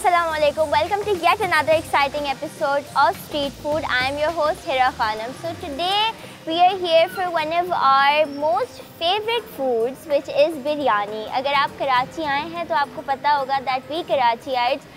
Assalamualaikum. Welcome to yet another exciting episode of Street Food. I am your host Hira Khanam. So today we are here for one of our most favorite foods, which is biryani. अगर आप कराची आए हैं तो आपको पता होगा that we Karachiites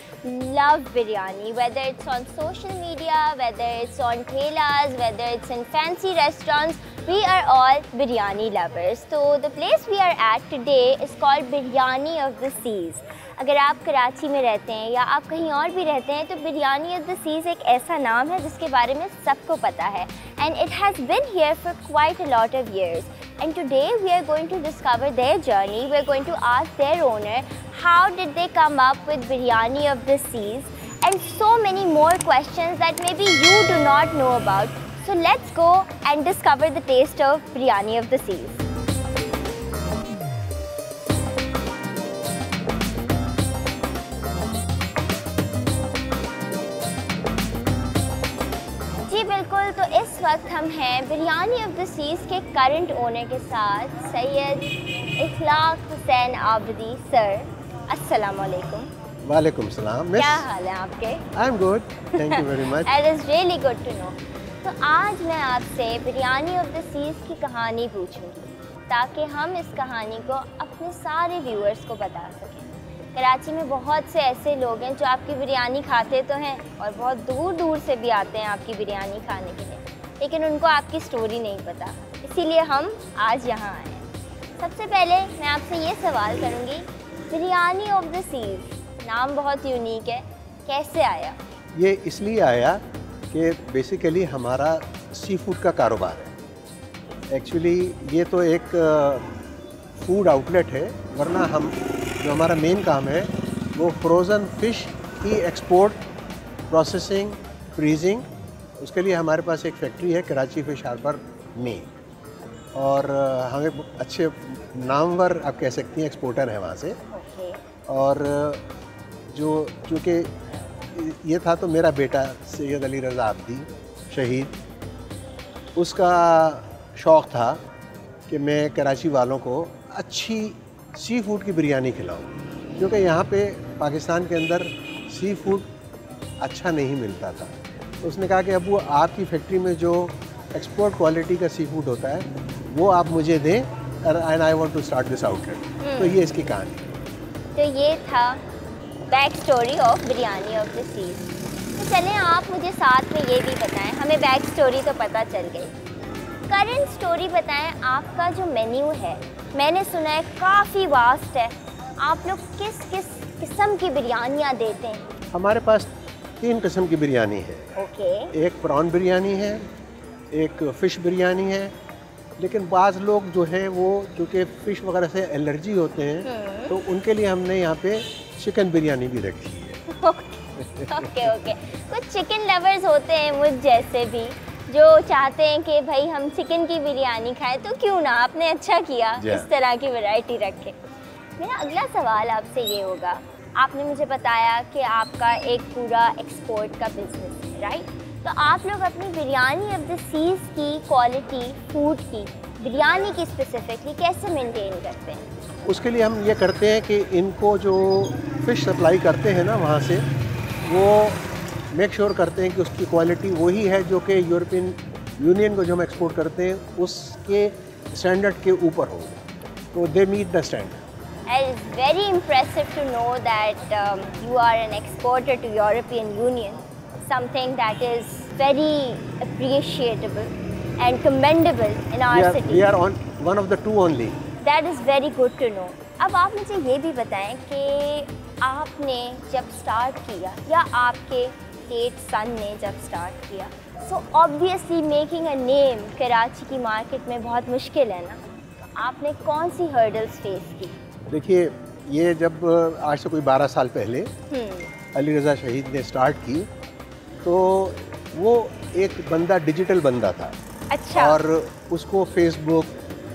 love biryani. Whether it's on social media, whether it's on thelas, whether it's in fancy restaurants, we are all biryani lovers. So the place we are at today is called Biryani of the Seas. अगर आप कराची में रहते हैं या आप कहीं और भी रहते हैं तो बिरयानी ऑफ द सीज़ एक ऐसा नाम है जिसके बारे में सबको पता है and it has been here for quite a lot of years and today we are going to discover their journey. We are going to ask their owner how did they come up with biryani of the seas and so many more questions that maybe you do not know about. So let's go and discover the taste of biryani of the seas. बिल्कुल, तो इस वक्त हम हैं biryani of the seas के current owner के साथ, Syed Ikhlaq Hussain Abidi sir. अस्सलाम वालेकुम. वालेकुम सलाम. क्या हाल है आपके? I am good, thank you very much. It is really good to know. तो आज मैं आपसे बिरयानी ऑफ द सीज़ की कहानी पूछूंगी ताकि हम इस कहानी को अपने सारे व्यूअर्स को बता सकें. कराची में बहुत से ऐसे लोग हैं जो आपकी बिरयानी खाते तो हैं और बहुत दूर दूर से भी आते हैं आपकी बिरयानी खाने के लिए, लेकिन उनको आपकी स्टोरी नहीं पता. इसीलिए हम आज यहाँ आए हैं. सबसे पहले मैं आपसे ये सवाल करूँगी, बिरयानी ऑफ द सीज़ नाम बहुत यूनिक है, कैसे आया? ये इसलिए आया कि बेसिकली हमारा सी फूड का कारोबार है. एक्चुअली ये तो एक फूड आउटलेट है, वरना हम जो हमारा मेन काम है वो फ्रोज़न फ़िश की एक्सपोर्ट, प्रोसेसिंग, फ्रीजिंग. उसके लिए हमारे पास एक फैक्ट्री है कराची फ़िश हार्बर में, और हमें अच्छे नामवर आप कह सकती हैं एक्सपोर्टर हैं वहाँ से. और जो चूँकि ये था तो मेरा बेटा सैयद अली रज़ा आबदी शहीद, उसका शौक़ था कि मैं कराची वालों को अच्छी सी फूड की बिरयानी खिलाऊं, क्योंकि यहाँ पे पाकिस्तान के अंदर सी फूड अच्छा नहीं मिलता था. तो उसने कहा कि अबू आपकी फैक्ट्री में जो एक्सपोर्ट क्वालिटी का सी फूड होता है वो आप मुझे दें, and I want to start this outlet. तो ये इसकी कहानी. तो ये था back story of biryani of the seas. तो चलें आप मुझे साथ में ये भी बताएं, हमें बैक स्टोरी तो पता चल गई, करंट स्टोरी बताएं. आपका जो मेन्यू है मैंने सुना है काफ़ी वास्ट है, आप लोग किस किस किस्म की बिरयानियाँ देते हैं? हमारे पास 3 किस्म की बिरयानी है. ओके. एक प्रॉन बिरयानी है, एक फ़िश बिरयानी है, लेकिन बाज़ लोग जो हैं वो चूँकि फ़िश वगैरह से एलर्जी होते हैं तो उनके लिए हमने यहाँ पे चिकन बिरयानी भी रखी है. Okay okay. कुछ चिकन लवर्स होते हैं मुझ जैसे भी जो चाहते हैं कि भाई हम चिकन की बिरयानी खाएं, तो क्यों ना, आपने अच्छा किया इस तरह की वैरायटी रखे. मेरा अगला सवाल आपसे ये होगा, आपने मुझे बताया कि आपका एक पूरा एक्सपोर्ट का बिजनेस है, राइट? तो आप लोग अपनी बिरयानी ऑफ द सीज़ की क्वालिटी, फूड की, बिरयानी की स्पेसिफिकली कैसे मेंटेन करते हैं? उसके लिए हम ये करते हैं कि इनको जो फ़िश सप्लाई करते हैं ना वहाँ से, वो मेक श्योर करते हैं कि उसकी क्वालिटी वही है जो कि यूरोपियन यूनियन को जो हम एक्सपोर्ट करते हैं उसके स्टैंडर्ड के ऊपर हो. तो they meet the standard. It is very impressive to know that you are an exporter to European Union, something that is very appreciable and commendable in our city. We are on one of the 2 only. That is very good to know. अब आप मुझे ये भी बताएं कि आपने जब start किया या आपके लेट सन ने जब स्टार्ट किया, so obviously making a name Karachi की मार्केट में बहुत मुश्किल है ना, तो आपने कौन सी हर्डल्स फेस की? देखिए, ये जब आज से कोई 12 साल पहले अली रज़ा शहीद ने स्टार्ट की तो वो एक बंदा डिजिटल बंदा था. अच्छा. और उसको फेसबुक,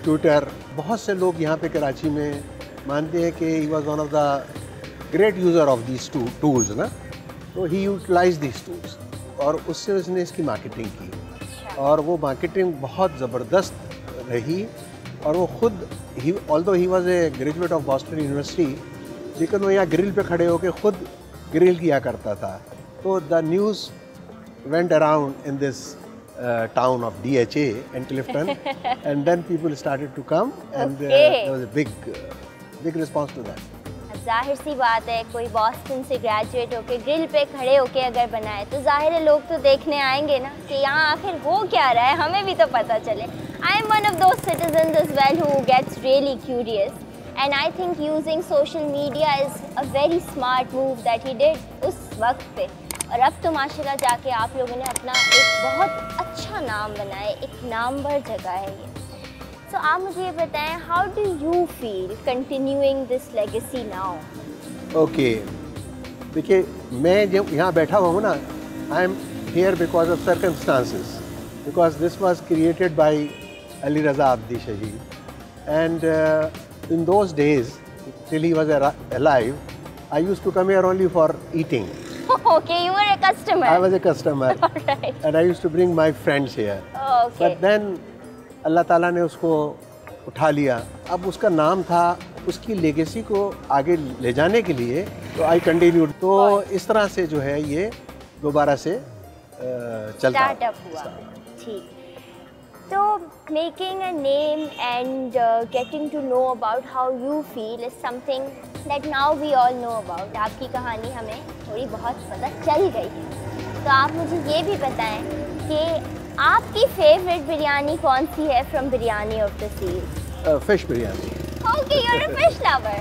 ट्विटर, बहुत से लोग यहाँ पे कराची में मानते हैं कि he was one of the great user of these tools ना. तो ही यूटिलाइज दीज टूल्स और उससे उसने इसकी मार्केटिंग की. अच्छा. और वो मार्केटिंग बहुत ज़बरदस्त रही. और वो खुद although he was a graduate of Boston university, लेकिन वो यहाँ ग्रिल पे खड़े होकर खुद ग्रिल किया करता था। तो the news went around in this town of DHA and Clifton, and then people started to come, and there was a big response to that. अब जाहिर सी बात है, कोई बॉस्टन से ग्रेजुएट होके ग्रिल पे खड़े होके अगर बनाए तो जाहिर है लोग तो देखने आएंगे ना कि यहाँ आखिर हो क्या रहा है, हमें भी तो पता चले। I am one of those citizens as well who gets really curious, and I think using social media is a very smart move that he did उस वक्त पे। और अब तो माशाल्लाह जाके आप लोगों ने अपना एक बहुत अच्छा नाम बनाया, एक नामवर जगह है ये। तो आप मुझे ये बताएं, how do you feel continuing this legacy now? Okay, देखिए मैं जब यहाँ बैठा हुआ हूँ ना, I am here because of circumstances, because this was created by Ali Raza Abdi शहीद, and in those days till he was alive I used to come here only for eating. Okay, you were a customer. I was a customer. Alright. And I used to bring my friends here. Okay. But then अल्लाह ताला ने उसको उठा लिया. अब उसका नाम था, उसकी लेगेसी को आगे ले जाने के लिए तो आई कंटिन्यूड. तो इस तरह से जो है ये दोबारा से चलता स्टार्टअप हुआ. ठीक. तो making a name and getting to know about how you feel is something that now we all know about. आपकी कहानी हमें थोड़ी बहुत पता चल गई है. तो आप मुझे ये भी बताएं कि आपकी फेवरेट बिरयानी कौन सी है from Biryani of the Seas? Fish biryani. Okay, you're a fish lover.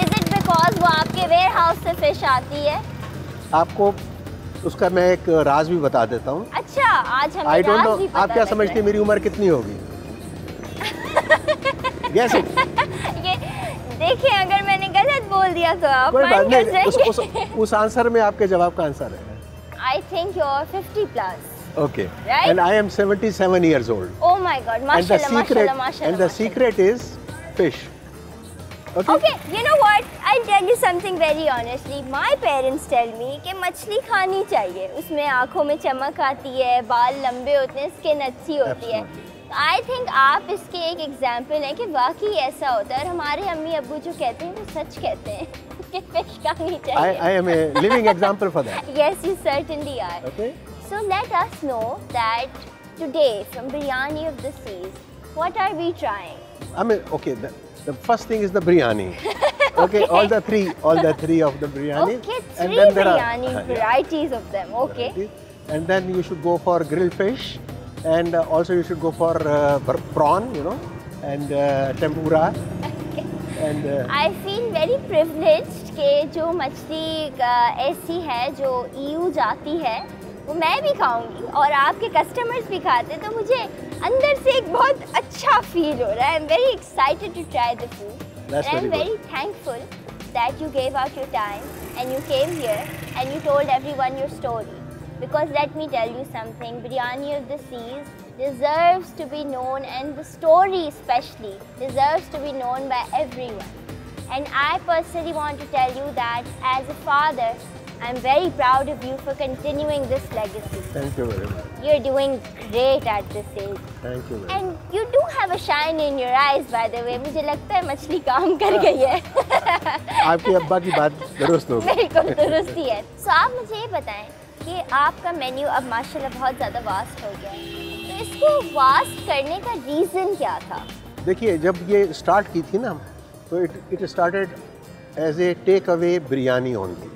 Is it because वो आपके warehouse से fish आती है? आपको उसका मैं एक राज भी बता देता हूँ. अच्छा, आज हमें I don't राज know, भी पता आप क्या लग समझते हैं रहा मेरी उम्र कितनी होगी? Guess it. ये देखिए, अगर मैंने गलत बोल दिया तो आप कोई बात माइंड कर नहीं, जाएंगे। उस आंसर में आपके जवाब का आंसर है. I think you're 50 plus. Okay. Right? And I am 77 years old. Oh my God, mashallah, mashallah, mashallah. And the secret is fish. Okay? Okay, you know what? I'll tell you something very honestly. My parents tell me कि मछली खानी चाहिए. उसमें आँखों में चमक आती है, बाल लंबे होते हैं, स्किन अच्छी होती है. I think आप इसके एक एग्जाम्पल हैं कि वाकई ऐसा होता है. और हमारे अम्मी अब्बू जो कहते हैं वो सच कहते हैं कि फिश खानी चाहिए. I am a living example for that. Yes, you certainly are. Okay. So let us know that today from Biryani of the Seas, what are we trying? I mean, okay, the first thing is the biryani. Okay, all the three of the biryani. Okay, and three then there biryani are, varieties of them. Okay. Varieties. And then you should go for grilled fish, and also you should go for prawn, you know, and tempura. And I feel very privileged कि जो मछली ऐसी है जो EU जाती है वो मैं भी खाऊंगी और आपके कस्टमर्स भी खाते, तो मुझे अंदर से एक बहुत अच्छा फील हो रहा है. I'm very excited to try the food. That's and I'm very very thankful that you gave out your time and you came here and you told everyone your story. Because let me tell you something, Biryani of the Seas deserves to be known, and the story especially deserves to be known by everyone. And I personally want to tell you that as a father, I'm very proud of you for continuing this legacy. thank you very much. You're doing great at this age. Thank you very much. And you do have a shine in your eyes, by the way. मुझे लगता है मछली काम कर गई है. आपके अब्बा की बात दुरुस्त होगी. बिल्कुल दुरुस्त ही है. So आप मुझे ये बताएं कि आपका मेन्यू अब माशाल्लाह बहुत ज़्यादा वास्ट हो गया है. तो इसको वास्ट करने का रीज़न क्या था? देखिए, जब ये स्टार्ट की थी ना, तो it started as a take away biryani only.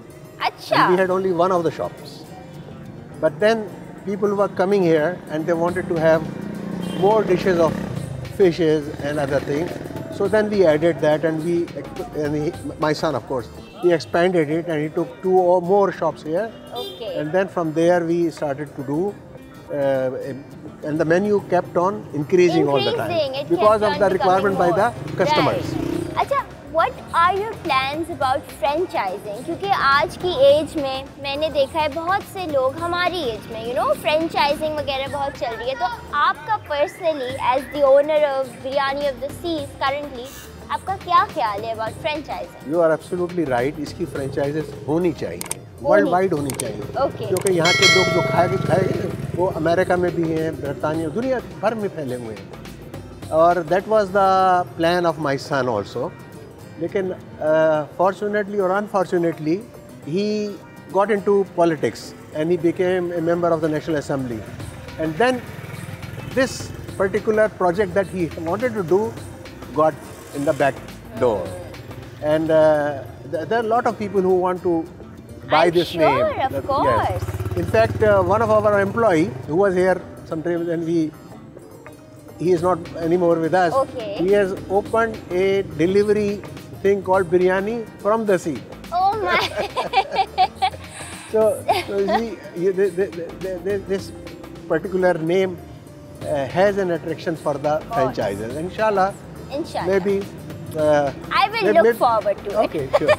अच्छा. And we had only one of the shops. But then people were coming here and they wanted to have more dishes of fishes and other things. So then we added that, and my son, of course, he expanded it and he took 2 or more shops here. Okay. And then from there we started to do, and the menu kept on increasing all the time It because kept of on the requirement by becoming the more. customers. Right. अच्छा, what are your plans about franchising? क्योंकि आज की as में मैंने देखा है बहुत से लोग हमारी एज में franchising वगैरह बहुत चल रही है. तो आपका personally as the owner of biryani of the seas currently आपका क्या ख्याल है about franchising? You are absolutely right. इसकी फ्रेंचाइजेस होनी चाहिए, वर्ल्ड वाइड होनी चाहिए. Okay. क्योंकि यहाँ के लोग जो खाएंगे वो अमेरिका में भी हैं, बरतानिया, दुनिया भर में फैले हुए हैं. और that was the plan of my son also, लेकिन fortunately or unfortunately he got into politics and he became a member of the National Assembly, and then this particular project that he wanted to do got in the back door, and there are a lot of people who want to buy this name. Of course. Yes. In fact, one of our employee who was here sometimes, and he is not anymore with us. Okay. He has opened a delivery thing called biryani from the sea. Oh my! So this particular name has an attraction for the franchises. Inshallah, maybe. I will look forward to it. Okay, sure.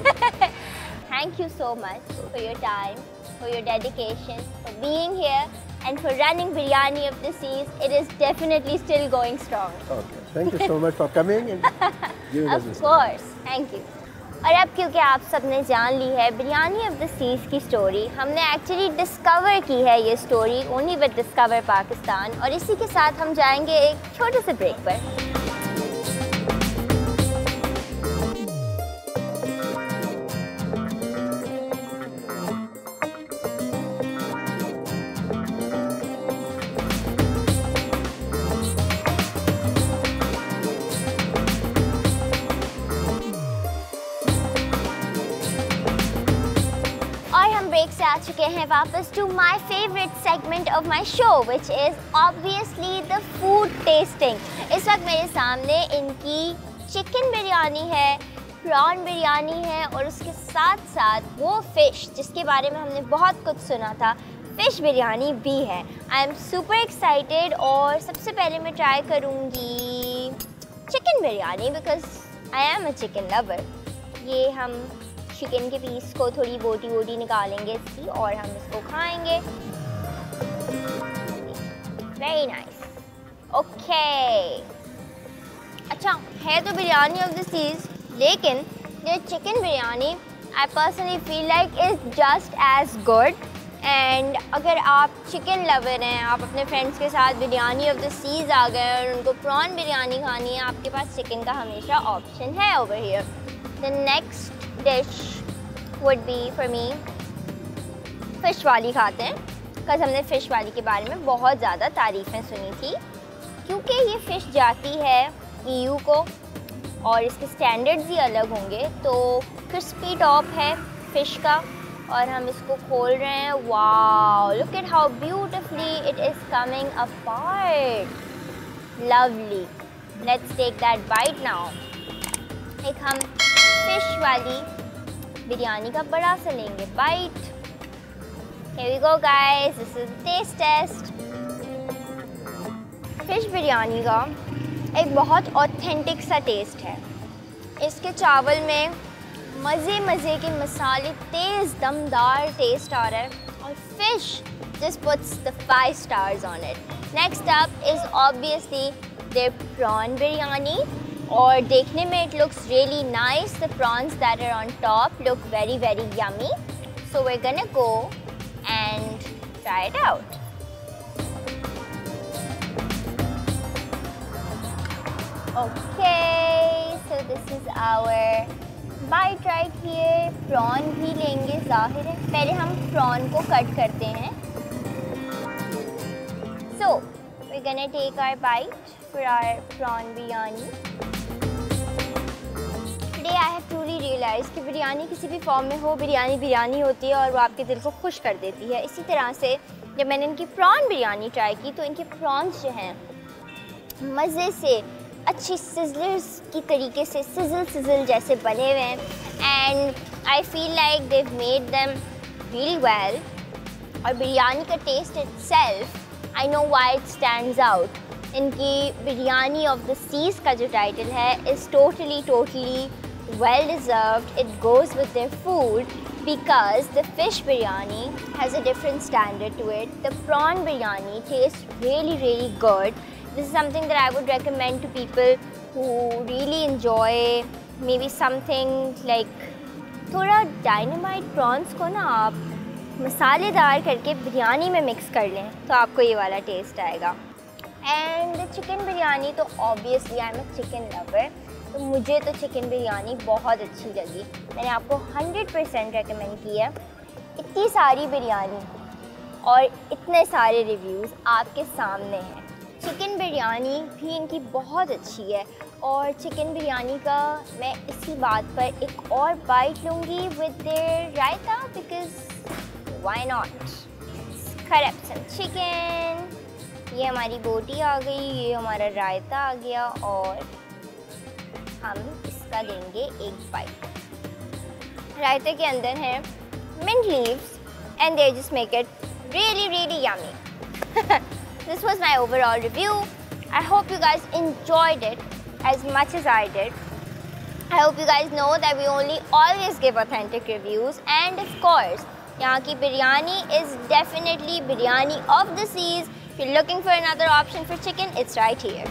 Thank you so much for your time, for your dedication, for being here, and for running Biryani of the Seas. It is definitely still going strong. Okay, thank you so much for coming and giving us this. Of course, thank you. और अब क्योंकि आप सबने जान ली है biryani of the seize की story, हमने actually discover की है ये story only with discover Pakistan, और इसी के साथ हम जाएंगे एक छोटे से ब्रेक पर। ब्रेक से आ चुके हैं वापस to my favourite segment of my show which is obviously the food testing. इस वक्त मेरे सामने इनकी चिकन बिरयानी है, प्रॉन बिरयानी है, और उसके साथ साथ वो फ़िश जिसके बारे में हमने बहुत कुछ सुना था, फ़िश बिरयानी भी है। आई एम सुपर एक्साइटेड, और सबसे पहले मैं ट्राई करूँगी chicken biryani because I am a chicken lover. ये हम चिकन के पीस को थोड़ी बोटी निकालेंगे इसकी, और हम इसको खाएंगे। Very nice. ओके, अच्छा है तो बिरयानी ऑफ द सीज़, लेकिन ये chicken biryani I personally feel like is just as good. And अगर आप चिकन लवर हैं, आप अपने फ्रेंड्स के साथ बिरयानी ऑफ द सीज़ आ गए और उनको प्रॉन बिरयानी खानी है, आपके पास चिकन का हमेशा ऑप्शन है over here. The next dish would be for me fish वाली खाते हैं, बिकॉज हमने फ़िश वाली के बारे में बहुत ज़्यादा तारीफ़ें सुनी थी, क्योंकि ये फ़िश जाती है EU को और इसके स्टैंडर्ड्स ही अलग होंगे। तो क्रिस्पी टॉप है फ़िश का, और हम इसको खोल रहे हैं। Wow, look at how beautifully it is coming apart. Lovely, let's take that bite now. एक हम फ़िश वाली बिरयानी का बड़ा सा लेंगे bite. Here we go guys, this is taste test। Fish biryani का एक बहुत ऑथेंटिक सा टेस्ट है। इसके चावल में मज़े के मसाले, तेज़ दमदार टेस्ट आ रहा है, और fish just puts the 5 stars on it। Next up is obviously their prawn biryani, और देखने में it looks really nice। The prawns that are on top look very yummy, so we're gonna go and try it out। Okay, so this is our bite right here। prawn भी लेंगे ज़ाहिर है, पहले हम prawn को cut करते हैं। So we're gonna take our bite for our prawn biryani। Today I have truly realized कि बिरयानी किसी भी फॉर्म में हो, बिरयानी होती है और वो आपके दिल को खुश कर देती है। इसी तरह से जब मैंने इनकी प्रॉन बिरयानी ट्राई की तो इनके प्रॉन्स जो हैं मज़े से अच्छी सिजलर्स की तरीके से सिजल जैसे बने हुए हैं, and I feel like they've made them really well. और बिरयानी का taste itself, I know why it stands out. इनकी बिरयानी ऑफ द सीज़ का जो टाइटल है is totally well deserved। It goes with their food because the fish biryani has a different standard to it। The prawn biryani tastes really good। This is something that I would recommend to people who really enjoy maybe something like थोड़ा dynamite prawns को ना आप मसालेदार करके बिरयानी में mix कर लें तो आपको ये वाला टेस्ट आएगा। एंड चिकन बिरयानी तो obviously I am a chicken lover, तो मुझे तो चिकन बिरयानी बहुत अच्छी लगी। मैंने आपको 100% रेकमेंड की है। इतनी सारी बिरयानी और इतने सारे रिव्यूज़ आपके सामने हैं। चिकन बिरयानी भी इनकी बहुत अच्छी है और चिकन बिरयानी का मैं इसी बात पर एक और बाइट लूँगी with their raita, because why not. cut up some chicken। ये हमारी बोटी आ गई, ये हमारा रायता आ गया और हम इसका देंगे एक बाइट। रायते के अंदर है mint leaves and they just make it really yummy। This was my overall review. I hope you guys enjoyed it as much as I did. I hope you guys know that we only always give authentic reviews, and of course यहाँ की biryani is definitely biryani of the seas. If you're looking for another option for chicken, it's right here.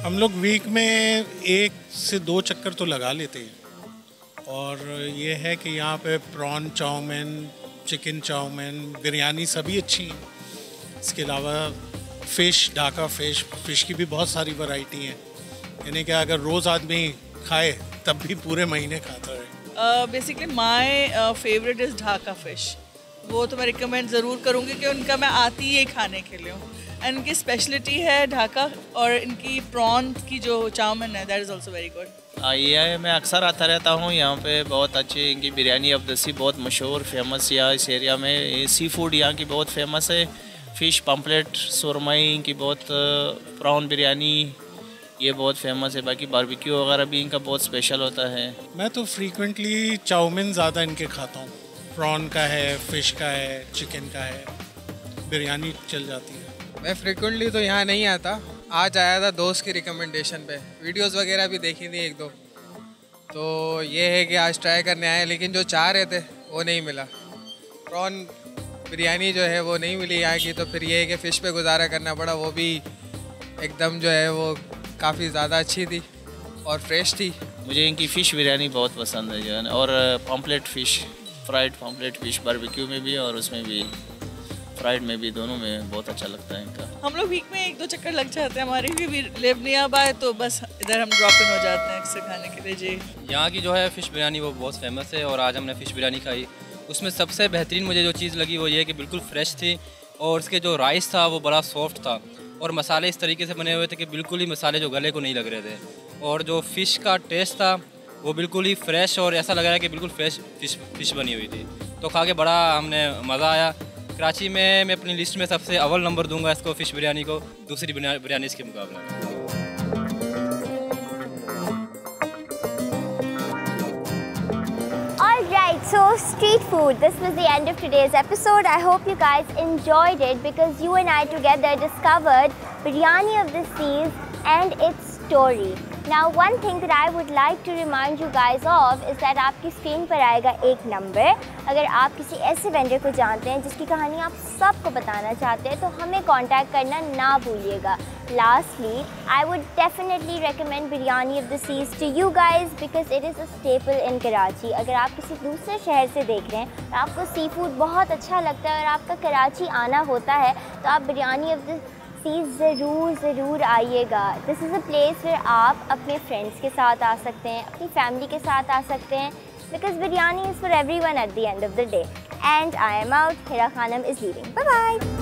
हम लोग week में 1 से 2 चक्कर तो लगा लेते हैं और ये है कि यहाँ पे prawn chowmein, chicken chowmein, biryani सभी अच्छी हैं। इसके अलावा फ़िश, ढाका फ़िश की भी बहुत सारी वैरायटी हैं, यानी कि अगर रोज़ आदमी खाए तब भी पूरे महीने खाता है। Basically my favourite is Dhaka fish. वो तो मैं रिकमेंड ज़रूर करूँगी कि उनका मैं आती ही खाने के लिए हूँ। एंड इनकी स्पेशलिटी है ढाका, और इनकी प्रॉन की जो चाउमीन है that is also very good. ये मैं अक्सर आता रहता हूँ यहाँ पे। बहुत अच्छी इनकी बिरयानी ऑफ द सी बहुत मशहूर फेमस यहाँ इस एरिया में। सी फूड यहाँ की बहुत फेमस है। फ़िश पम्पलेट, सुरमई इनकी बहुत, प्रॉन बिरयानी ये बहुत फेमस है। बाकी बारबेक्यू वगैरह भी इनका बहुत स्पेशल होता है। मैं तो फ्रीक्वेंटली चाउमीन ज़्यादा इनके खाता हूँ। प्रॉन का है, फ़िश का है, चिकन का है, बिरयानी चल जाती है। मैं फ्रिक्वेंटली तो यहाँ नहीं आता, आज आया था दोस्त की रिकमेंडेशन पे। वीडियोस वगैरह भी देखी थी 1-2, तो ये है कि आज ट्राई करने आए, लेकिन जो चाह रहे थे वो नहीं मिला। प्रॉन बिरयानी जो है वो नहीं मिली यहाँ की, तो फिर ये है कि फ़िश पे गुजारा करना पड़ा। वो भी एकदम जो है वो काफ़ी ज़्यादा अच्छी थी और फ्रेश थी। मुझे इनकी फ़िश बिरयानी बहुत पसंद है जो है, और pamphlet fish, fried pamphlet fish barbecue में भी और उसमें भी फ्राइड में भी, दोनों में बहुत अच्छा लगता है इनका। हम लोग वीक में 1-2 चक्कर लग जाते हैं। हमारी भी लिव नियर बाय, तो बस इधर हम ड्रॉप इन हो जाते हैं अक्सर खाने के लिए। जी, यहाँ की जो है फ़िश बिरयानी वो बहुत फेमस है और आज हमने फ़िश बिरयानी खाई। उसमें सबसे बेहतरीन मुझे जो चीज़ लगी वो ये कि बिल्कुल फ्रेश थी और उसके जो राइस था वो बड़ा सॉफ्ट था और मसाले इस तरीके से बने हुए थे कि बिल्कुल ही मसाले जो गले को नहीं लग रहे थे। और जो फ़िश का टेस्ट था वो बिल्कुल ही फ्रेश और ऐसा लग रहा है कि बिल्कुल फ्रेश फ़िश बनी हुई थी। तो खा के बड़ा हमने मज़ा आया। कराची में मैं अपनी लिस्ट में सबसे अव्वल नंबर दूंगा इसको, फ़िश बिरयानी को, दूसरी बिरयानी के मुकाबले। Alright, so street food. This was the end of today's episode. I hope you guys enjoyed it because you and I together discovered Biryani of the Seas and its story. Now, one thing that I would like to remind you guys of is that आपकी screen पर आएगा एक number. अगर आप किसी ऐसे vendor को जानते हैं जिसकी कहानी आप सबको बताना चाहते हैं तो हमें कांटेक्ट करना ना भूलिएगा। Lastly, I would definitely recommend Biryani of the Seas to you guys because it is a staple in Karachi. अगर आप किसी दूसरे शहर से देख रहे हैं और आपको सी फूड बहुत अच्छा लगता है और आपका कराची आना होता है तो आप बिरयानी ऑफ द ज़रूर आइएगा। This is a place where आप अपने फ्रेंड्स के साथ आ सकते हैं, अपनी फैमिली के साथ आ सकते हैं, because biryani is for everyone at the end of the day. And I am out. Hira Khanam is leaving. Bye bye.